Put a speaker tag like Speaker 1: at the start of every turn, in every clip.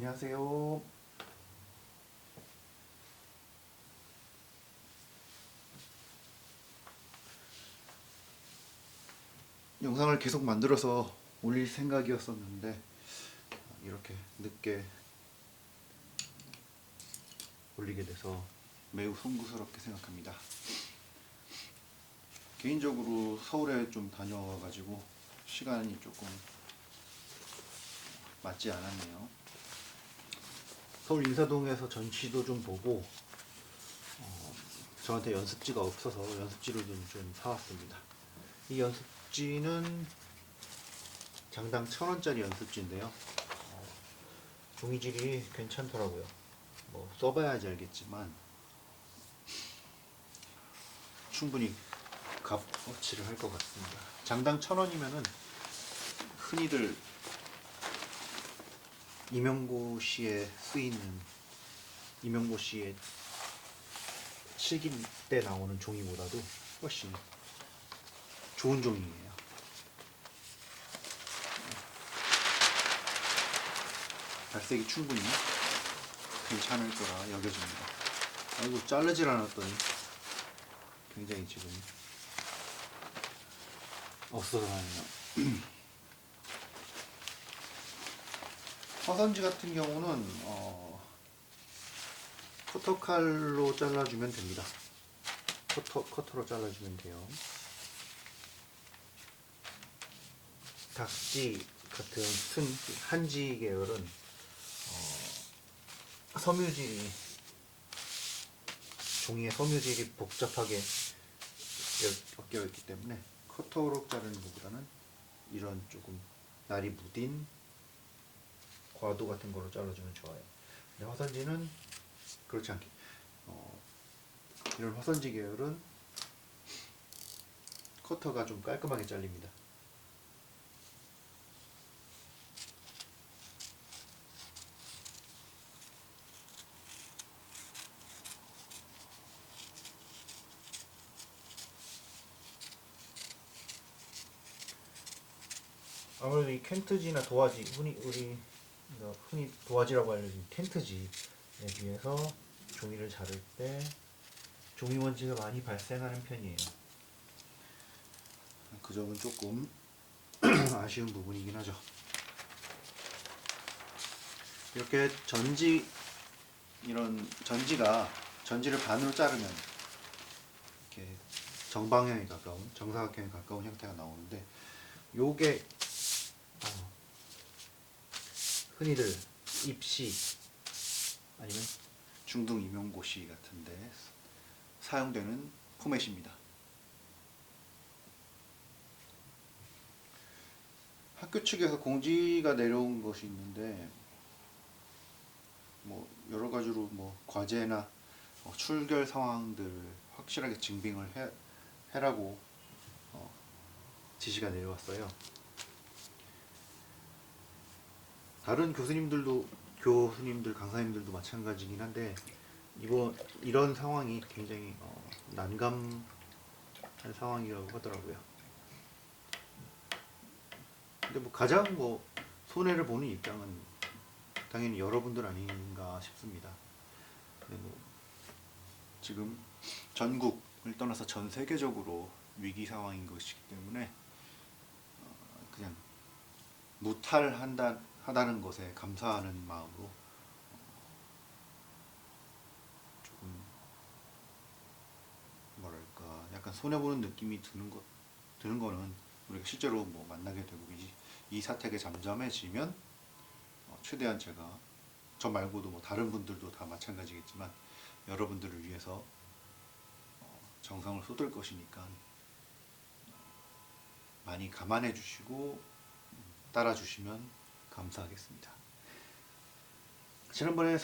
Speaker 1: 안녕하세요. 영상을 계속 만들어서 올릴 생각이었었는데 이렇게 늦게 올리게 돼서 매우 송구스럽게 생각합니다. 개인적으로 서울에 좀 다녀와가지고 시간이 조금 맞지 않았네요. 서울 인사동에서 전시도 좀 보고 저한테 연습지가 없어서 연습지를 좀 사왔습니다. 이 연습지는 장당 1,000원짜리 연습지인데요. 종이질이 괜찮더라고요. 뭐 써봐야지 알겠지만 충분히 값어치를 할 것 같습니다. 장당 1,000원이면은 흔히들 임용고 시에 쓰이는 임용고 시에 실기 때 나오는 종이보다도 훨씬 좋은 종이에요. 발색이 충분히 괜찮을 거라 여겨집니다. 아이고, 자르질 않았더니 굉장히 지금 없어져가네요. 화선지 같은 경우는 커터칼로 잘라주면 됩니다. 커터로 잘라주면 돼요. 닥지 같은 한지 계열은 섬유질이 종이에 섬유질이 복잡하게 엮여 있기 때문에 커터로 자르는 것보다는 이런 조금 날이 무딘 과도 같은 거로 잘라주면 좋아요. 근데 화선지는 그렇지 않게 이런 화선지 계열은 커터가 좀 깔끔하게 잘립니다. 아무래도 이 켄트지나 도화지, 흔히 도화지라고 알려진 켄트지에 비해서 종이를 자를 때 종이 먼지가 많이 발생하는 편이에요. 그 점은 조금 아쉬운 부분이긴 하죠. 이렇게 이런 전지를 반으로 자르면 이렇게 정방향에 가까운, 정사각형에 가까운 형태가 나오는데, 요게 흔히들 입시 아니면 중등 임용고시 같은데 사용되는 포맷입니다. 학교 측에서 공지가 내려온 것이 있는데, 뭐 여러 가지로 뭐 과제나 출결 상황들 확실하게 증빙을 해라고 지시가 내려왔어요. 다른 교수님들, 강사님들도 마찬가지긴 한데, 이런 상황이 굉장히 난감한 상황이라고 하더라고요. 근데 뭐 가장 손해를 보는 입장은 당연히 여러분들 아닌가 싶습니다. 근데 뭐 지금 전국을 떠나서 전 세계적으로 위기 상황인 것이기 때문에 그냥 무탈하다는 것에 감사하는 마음으로 조금 뭐랄까 약간 손해 보는 느낌이 드는 거는, 우리가 실제로 뭐 만나게 되고 이 사태가 잠잠해지면 최대한 제가 저 말고도 뭐 다른 분들도 다 마찬가지겠지만 여러분들을 위해서 정성을 쏟을 것이니까 많이 감안해 주시고 따라 주시면 감사하겠습니다. 지난번에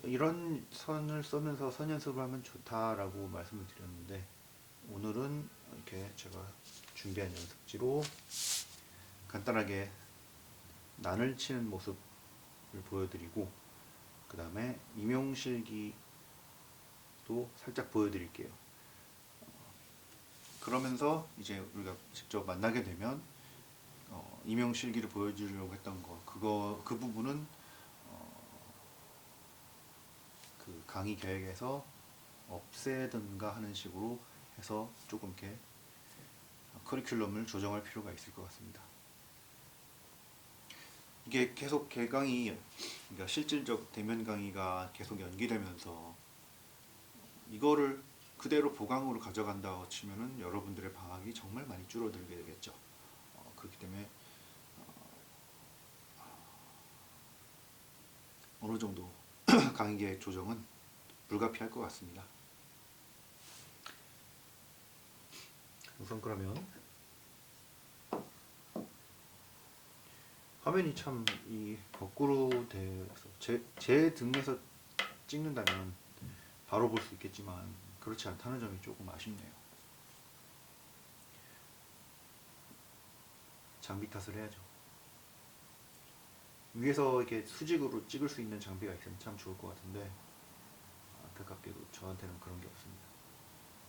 Speaker 1: 이런 선을 쓰면서 선연습을 하면 좋다라고 말씀을 드렸는데, 오늘은 이렇게 제가 준비한 연습지로 간단하게 난을 치는 모습을 보여드리고, 그 다음에 임용실기도 살짝 보여드릴게요. 그러면서 이제 우리가 직접 만나게 되면 임용실기를 보여주려고 했던 그 부분은 그 강의 계획에서 없애든가 하는 식으로 해서 조금 이렇게 커리큘럼을 조정할 필요가 있을 것 같습니다. 이게 계속 개강이, 그러니까 실질적 대면 강의가 계속 연기되면서 이거를 그대로 보강으로 가져간다고 치면은 여러분들의 방학이 정말 많이 줄어들게 되겠죠. 그렇기 때문에 어느 정도 강의 계획 조정은 불가피할 것 같습니다. 우선 그러면 화면이 참 이 거꾸로 돼서 제 등에서 찍는다면 바로 볼 수 있겠지만 그렇지 않다는 점이 조금 아쉽네요. 장비 탓을 해야죠. 위에서 이렇게 수직으로 찍을 수 있는 장비가 있으면 참 좋을 것 같은데 안타깝게도 저한테는 그런 게 없습니다.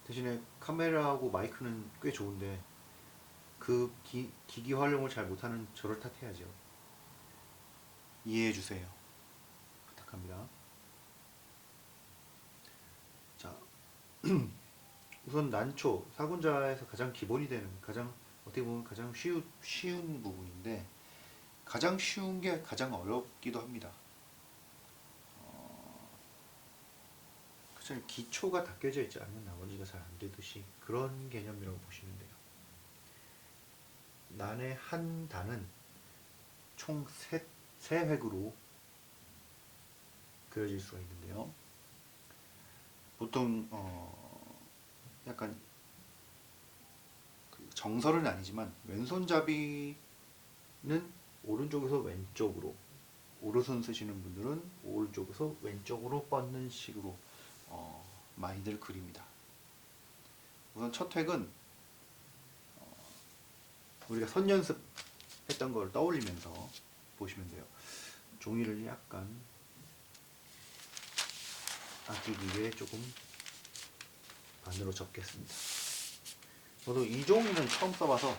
Speaker 1: 대신에 카메라하고 마이크는 꽤 좋은데 그 기기 활용을 잘 못하는 저를 탓해야죠. 이해해 주세요. 부탁합니다. 자, 우선 난초, 사군자에서 가장 기본이 되는, 가장 어떻게 보면 가장 쉬운 부분인데 가장 쉬운 게 가장 어렵기도 합니다. 그쵸, 기초가 닦여져 있지 않으면 나머지가 잘 안 되듯이 그런 개념이라고 보시면 돼요. 난의 한 단은 총 세 획으로 그려질 수가 있는데요. 보통 약간 그 정설은 아니지만 왼손잡이는 오른쪽에서 왼쪽으로, 오른손 쓰시는 분들은 오른쪽에서 왼쪽으로 뻗는 식으로 많이들 그립니다. 우선 첫 획은 우리가 선 연습했던 걸 떠올리면서 보시면 돼요. 종이를 약간 아끼기 위해 조금 반으로 접겠습니다. 저도 이 종이는 처음 써봐서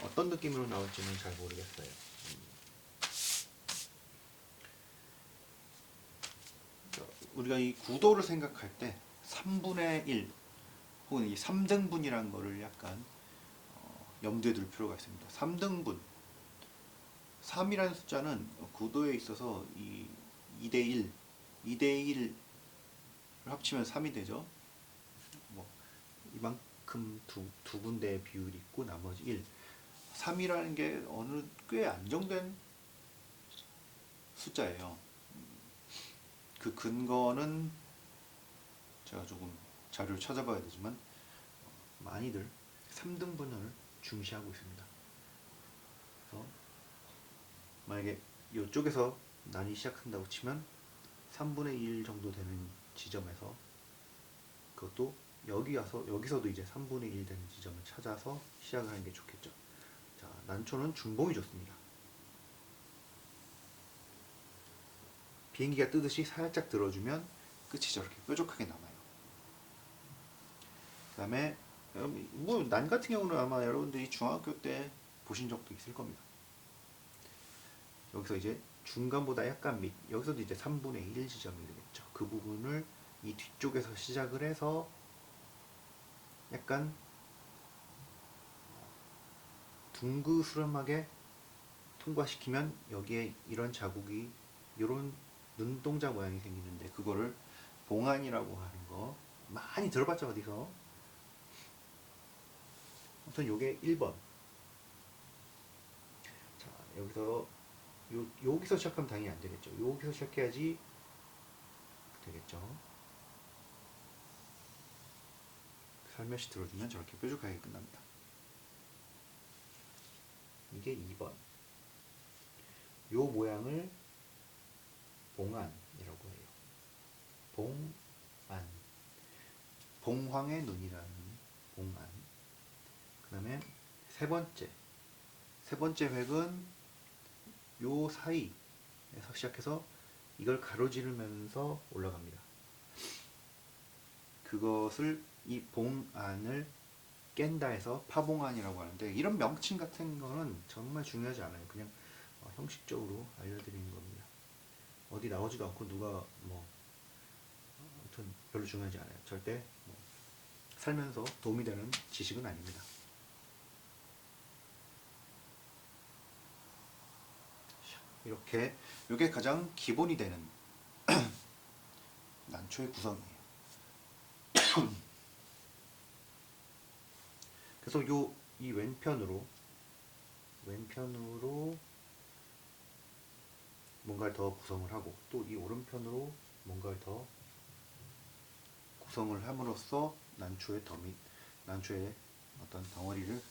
Speaker 1: 어떤 느낌으로 나올지는 잘 모르겠어요. 우리가 이 구도를 생각할 때 3분의 1 혹은 이 3등분이라는 거를 약간 염두에 둘 필요가 있습니다. 3등분, 3이라는 숫자는 구도에 있어서 이 2대1, 2대1을 합치면 3이 되죠. 뭐 이만큼 두 군데의 비율이 있고 나머지 1. 3이라는 게 어느 꽤 안정된 숫자예요. 그 근거는 제가 조금 자료를 찾아봐야 되지만 많이들 3등분을 중시하고 있습니다. 그래서 만약에 이쪽에서 난이 시작한다고 치면 3분의 1 정도 되는 지점에서 그것도 여기 와서 여기서도 이제 3분의 1 되는 지점을 찾아서 시작을 하는 게 좋겠죠. 자, 난초는 중봉이 좋습니다. 비행기가 뜨듯이 살짝 들어주면 끝이 저렇게 뾰족하게 남아요. 그 다음에 뭐 난 같은 경우는 아마 여러분들이 중학교 때 보신 적도 있을 겁니다. 여기서 이제 중간보다 약간 밑, 여기서도 이제 3분의 1 지점이 되겠죠. 그 부분을 이 뒤쪽에서 시작을 해서 약간 둥그스름하게 통과시키면 여기에 이런 자국이, 이런 눈동자 모양이 생기는데 그거를 봉안이라고 하는 거 많이 들어봤죠, 어디서? 아무튼 요게 1번. 자, 여기서 여기서 시작하면 당연히 안 되겠죠. 여기서 시작해야지 되겠죠. 살며시 들어주면 저렇게 뾰족하게 끝납니다. 이게 2번. 요 모양을 봉안이라고 해요. 봉안. 봉황의 눈이라는 봉안. 그 다음에 세 번째 획은 요 사이에서 시작해서 이걸 가로지르면서 올라갑니다. 그것을 이 봉안을 깬다 해서 파봉안이라고 하는데, 이런 명칭 같은 거는 정말 중요하지 않아요. 그냥 형식적으로 알려드리는 겁니다. 어디 나오지도 않고 누가 뭐 아무튼 별로 중요하지 않아요. 절대 뭐 살면서 도움이 되는 지식은 아닙니다. 이렇게 이게 가장 기본이 되는 난초의 구성이에요. 그래서 이 왼편으로 뭔가를 더 구성을 하고, 또 이 오른편으로 뭔가를 더 구성을 함으로써 난초의 어떤 덩어리를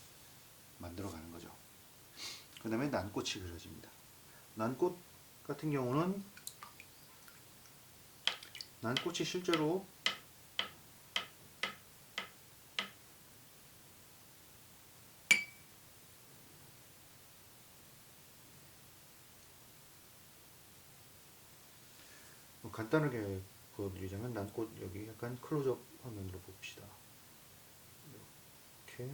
Speaker 1: 만들어가는 거죠. 그 다음에 난꽃이 그려집니다. 난꽃 같은 경우는 난꽃이 실제로 간단하게 보여드리자면, 난꽃 여기 약간 클로즈업 화면으로 봅시다. 이렇게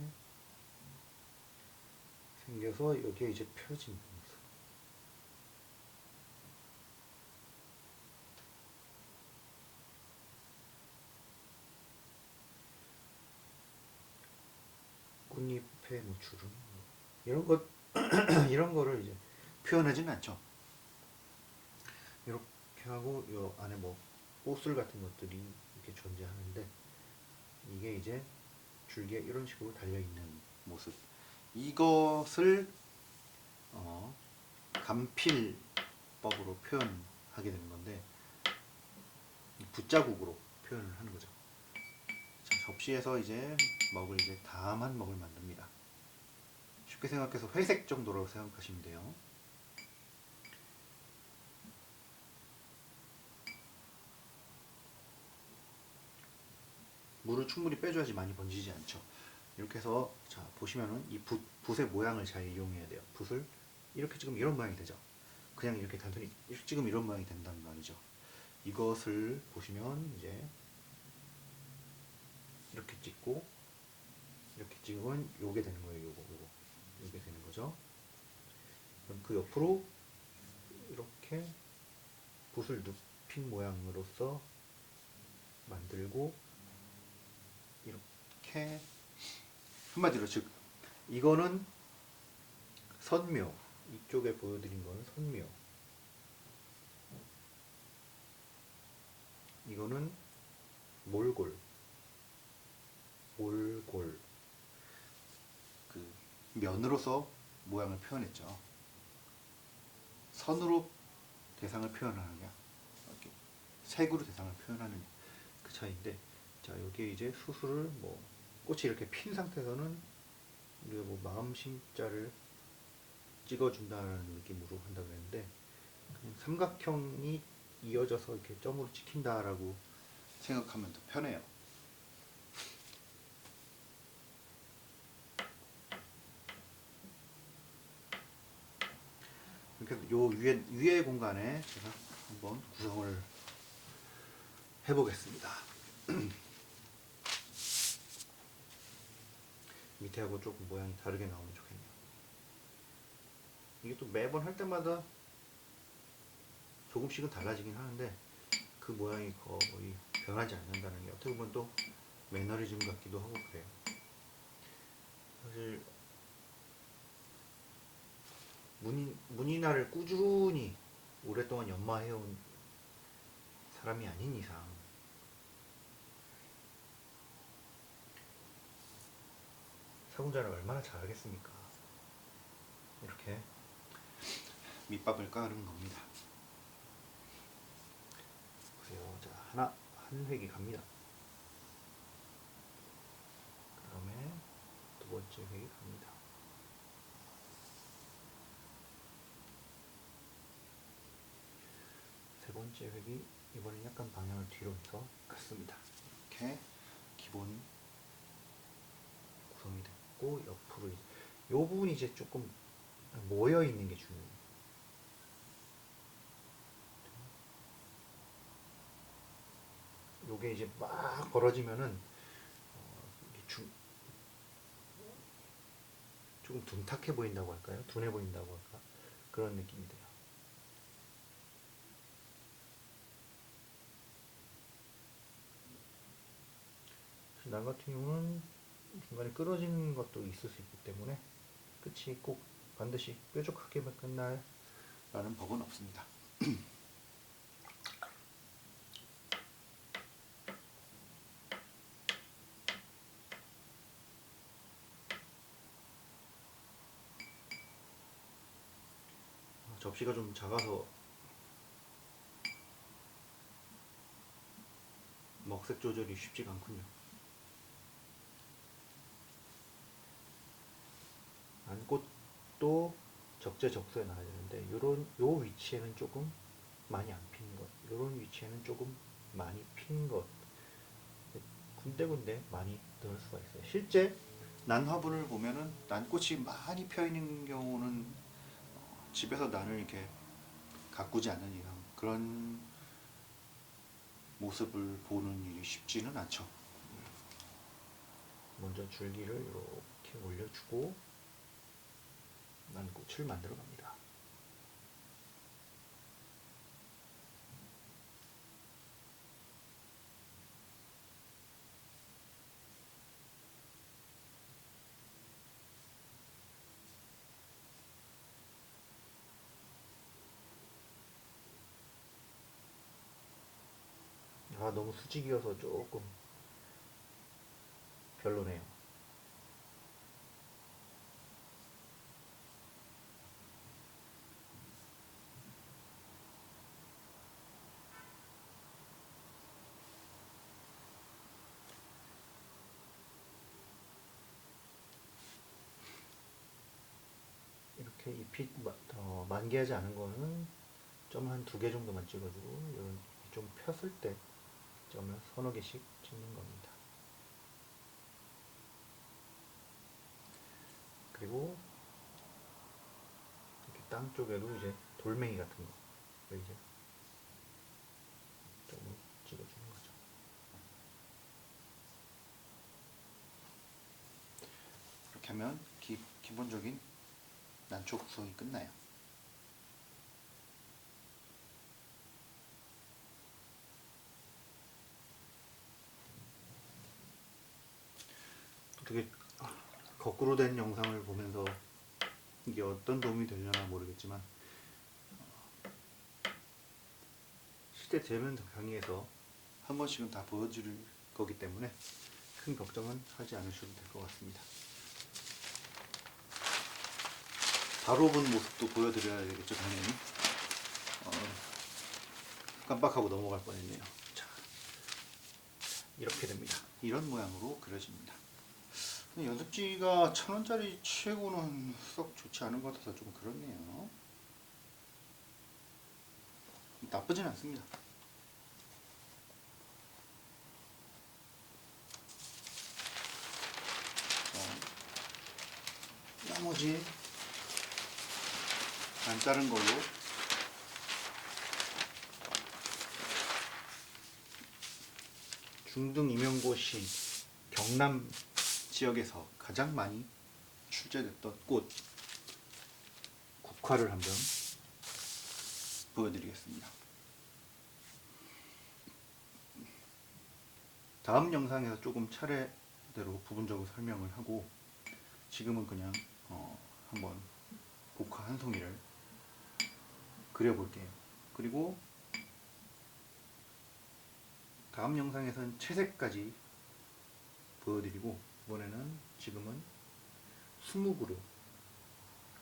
Speaker 1: 생겨서 여기에 이제 펴진 모습. 꽃잎의 뭐 주름 이런 것 이런 거를 이제 표현하지는 않죠. 이렇게 하고 요 안에 뭐 꽃술 같은 것들이 이렇게 존재하는데, 이게 이제 줄기에 이런 식으로 달려 있는 모습. 이것을 감필법으로 표현하게 되는 건데, 붓자국으로 표현을 하는 거죠. 자, 접시에서 이제 다만 먹을 만듭니다. 쉽게 생각해서 회색 정도로 생각하시면 돼요. 물을 충분히 빼줘야지 많이 번지지 않죠. 이렇게 해서 자 보시면은 이 붓의 모양을 잘 이용해야 돼요. 붓을 이렇게 찍으면 이런 모양이 되죠. 그냥 이렇게 단순히 이렇게 찍으면 이런 모양이 된단 말이죠. 이것을 보시면 이제 이렇게 찍고 이렇게 찍으면 요게 되는 거예요. 요게 되는 거죠. 그럼 그 옆으로 이렇게 붓을 눕힌 모양으로서 만들고, 이렇게 한마디로 즉 이거는 선묘, 이쪽에 보여드린 거는 선묘, 이거는 몰골. 그 면으로서 모양을 표현했죠. 선으로 대상을 표현하느냐, 이렇게 색으로 대상을 표현하느냐, 그 차이인데, 자 여기에 이제 수술을 뭐 꽃이 이렇게 핀 상태에서는 우리가 뭐 마음심자를 찍어준다는 느낌으로 한다고 했는데, 그냥 삼각형이 이어져서 이렇게 점으로 찍힌다라고 생각하면 더 편해요. 그래서 요 위에 공간에 제가 한번 구성을 해보겠습니다. 밑에하고 조금 모양이 다르게 나오면 좋겠네요. 이게 또 매번 할 때마다 조금씩은 달라지긴 하는데, 그 모양이 거의 변하지 않는다는 게 어떻게 보면 또 매너리즘 같기도 하고 그래요. 사실 문이나를 꾸준히 오랫동안 연마해온 사람이 아닌 이상 사군자를 얼마나 잘 알겠습니까? 이렇게 밑밥을 깔은 겁니다. 보세요. 자, 한 획이 갑니다. 그 다음에 두 번째 획이 갑니다. 세 번째 획이 이번엔 약간 방향을 뒤로 해서 갔습니다. 이렇게 기본 구성이 됐고, 옆으로 이 부분이 이제 조금 모여 있는 게 중요해요. 요게 이제 막 벌어지면은 조금 둔탁해 보인다고 할까요? 둔해 보인다고 할까? 그런 느낌이 돼요. 난 같은 경우는 중간에 끊어지는 것도 있을 수 있기 때문에 끝이 꼭 반드시 뾰족하게만 끝날 라는 법은 없습니다. 접시가 좀 작아서 먹색 조절이 쉽지가 않군요. 안꽃도 적재적소에 놔야 되는데 요 위치에는 조금 많이 안 핀 것, 요런 위치에는 조금 많이 핀 것, 군데군데 많이 넣을 수가 있어요. 실제 난 화분을 보면은 난꽃이 많이 펴 있는 경우는 집에서 난을 이렇게 가꾸지 않는 이상 그런 모습을 보는 일이 쉽지는 않죠. 먼저 줄기를 이렇게 올려주고 난꽃을 만들어 갑니다. 너무 수직이어서 조금 별로네요. 이렇게 잎이 만개하지 않은 거는 점 한 2개 정도만 찍어주고 이런 좀 폈을 때 점을 서너 개씩 찍는 겁니다. 그리고 이렇게 땅 쪽에도 이제 돌멩이 같은 거 이제 점을 찍어주는 거죠. 이렇게 하면 기본적인 난초 구성이 끝나요. 어떻게 거꾸로 된 영상을 보면서 이게 어떤 도움이 되려나 모르겠지만 실제 재면 강의에서 한 번씩은 다 보여줄 거기 때문에 큰 걱정은 하지 않으셔도 될 것 같습니다. 바로 본 모습도 보여드려야 되겠죠, 당연히. 깜빡하고 넘어갈 뻔했네요. 자, 이렇게 됩니다. 이런 모양으로 그려집니다. 연습지가 1,000원짜리 치고는 썩 좋지 않은 것 같아서 좀 그렇네요. 나쁘진 않습니다. 나머지 안 자른 걸로 중등 임용고시 경남 지역에서 가장 많이 출제됐던 꽃 국화를 한번 보여드리겠습니다. 다음 영상에서 조금 차례대로 부분적으로 설명을 하고 지금은 그냥 한번 국화 한 송이를 그려볼게요. 그리고 다음 영상에서는 채색까지 보여드리고 이번에는 지금은 수묵으로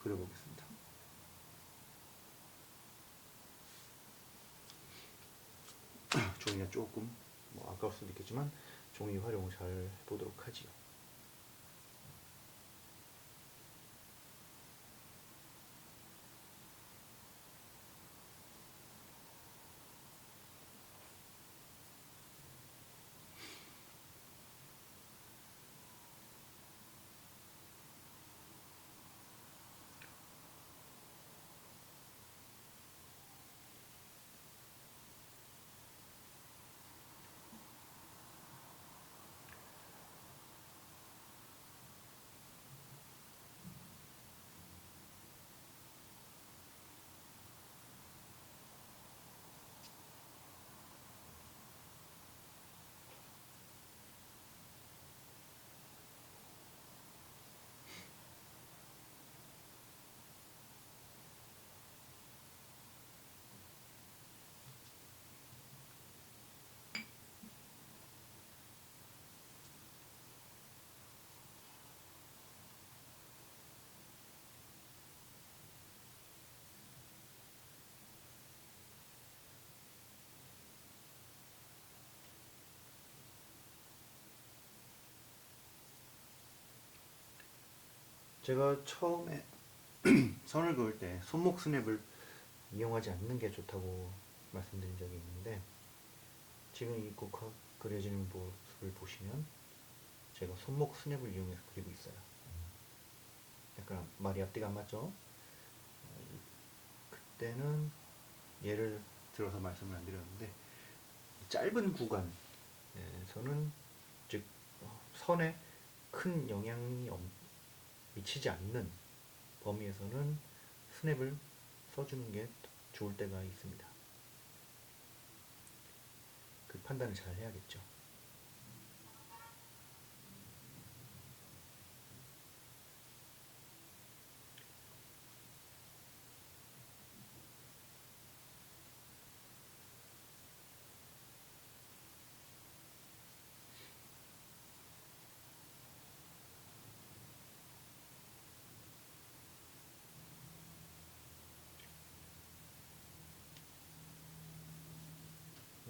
Speaker 1: 그려보겠습니다. 종이가 조금 아까울 수도 있겠지만 종이 활용을 잘 해보도록 하지요. 제가 처음에 선을 그을 때 손목 스냅을 이용하지 않는 게 좋다고 말씀드린 적이 있는데, 지금 이 국화 그려지는 모습을 보시면 제가 손목 스냅을 이용해서 그리고 있어요. 약간 말이 앞뒤가 안 맞죠? 그때는 예를 들어서 말씀을 안 드렸는데, 짧은 구간에서는, 즉 선에 큰 영향이 미치지 않는 범위에서는 스냅을 써주는 게 좋을 때가 있습니다. 그 판단을 잘 해야겠죠.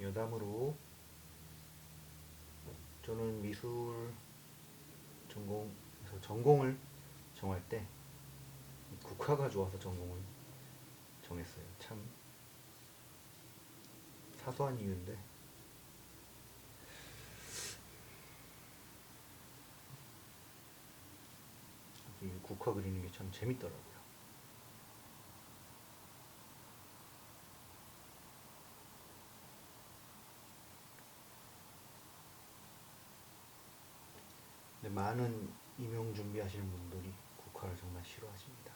Speaker 1: 여담으로 저는 미술 전공을 정할 때 국화가 좋아서 전공을 정했어요. 참 사소한 이유인데, 이 국화 그리는 게 참 재밌더라고요. 근데 많은 임용 준비하시는 분들이 국화를 정말 싫어하십니다.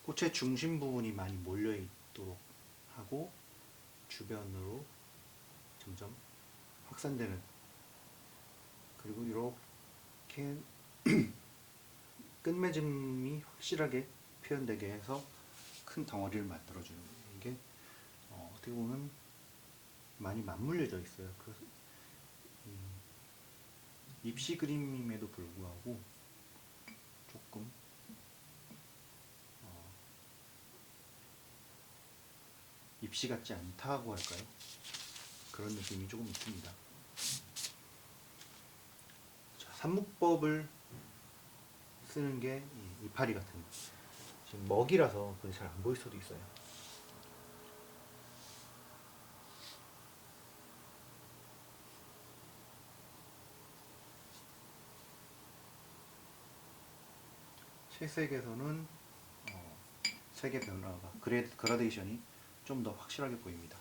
Speaker 1: 꽃의 중심 부분이 많이 몰려 있도록 하고, 주변으로 점점 확산되는, 그리고 이렇게 끝맺음이 확실하게 표현되게 해서 큰 덩어리를 만들어주는, 이게 어떻게 보면 많이 맞물려져 있어요. 그 입시 그림임에도 불구하고 조금 입시 같지 않다고 할까요? 그런 느낌이 조금 있습니다. 자, 산묵법을 쓰는 게 이파리 같은, 지금 먹이라서 그게 잘 안 보일 수도 있어요. 채색에서는 색의 변화가, 그라데이션이 좀 더 확실하게 보입니다.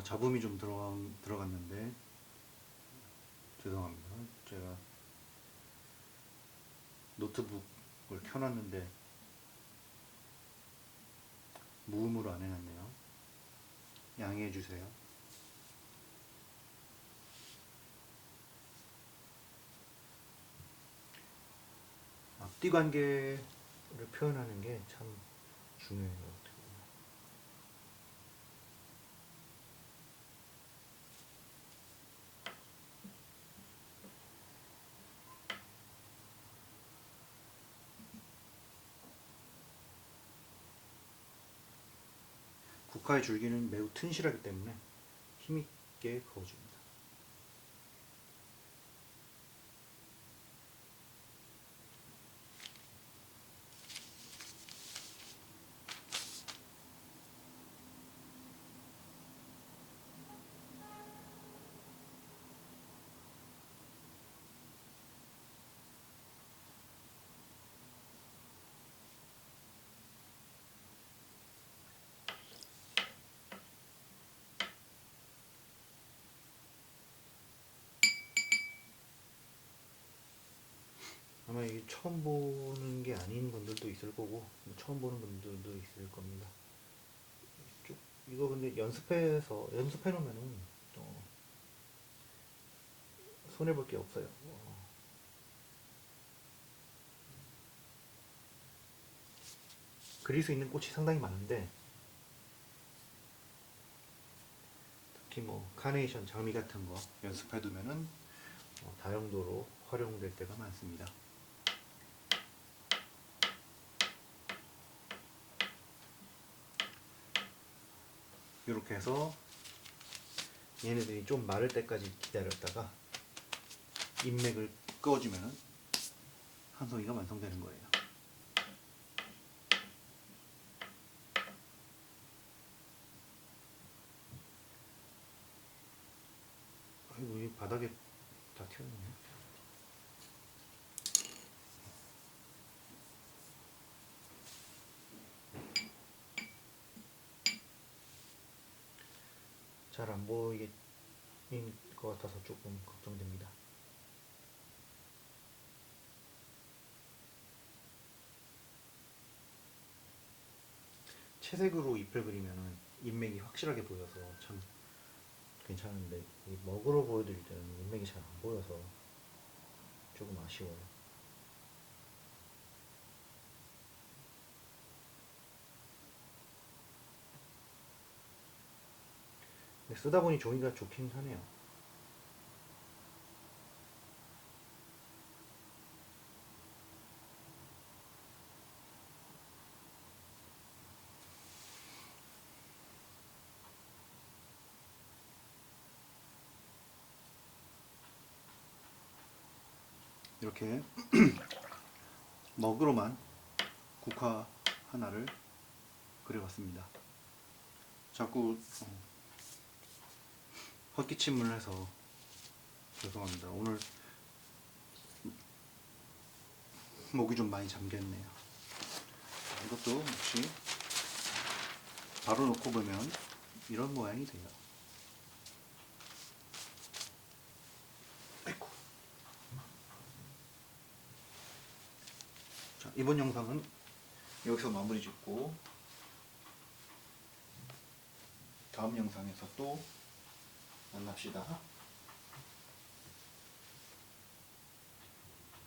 Speaker 1: 잡음이 좀 들어갔는데 죄송합니다. 제가 노트북을 켜놨는데 무음으로 안 해놨네요. 양해해 주세요. 앞뒤 관계를 표현하는 게 참 중요해요. 국화의 줄기는 매우 튼실하기 때문에 힘있게 그어줍니다. 아마 이게 처음 보는 게 아닌 분들도 있을 거고 처음 보는 분들도 있을 겁니다. 이거 근데 연습해 놓으면은 손해 볼 게 없어요. 그릴 수 있는 꽃이 상당히 많은데 특히 뭐 카네이션, 장미 같은 거 연습해 두면은 다용도로 활용될 때가 많습니다. 이렇게 해서 얘네들이 좀 마를 때까지 기다렸다가 인맥을 그어주면 한 송이가 완성되는 거예요. 아이고, 이 바닥에 다 튀어나오네. 잘 안 보이는 것 같아서 조금 걱정됩니다. 채색으로 잎을 그리면 인맥이 확실하게 보여서 참 괜찮은데 이 먹으로 보여드릴 때는 인맥이 잘 안 보여서 조금 아쉬워요. 근데 쓰다 보니 종이가 좋긴 하네요. 이렇게 먹으로만 국화 하나를 그려봤습니다. 자꾸 헛기침을 해서 죄송합니다. 오늘 목이 좀 많이 잠겼네요. 이것도 역시 바로 놓고 보면 이런 모양이 돼요. 아이고. 자, 이번 영상은 여기서 마무리 짓고 다음 영상에서 또 만납시다.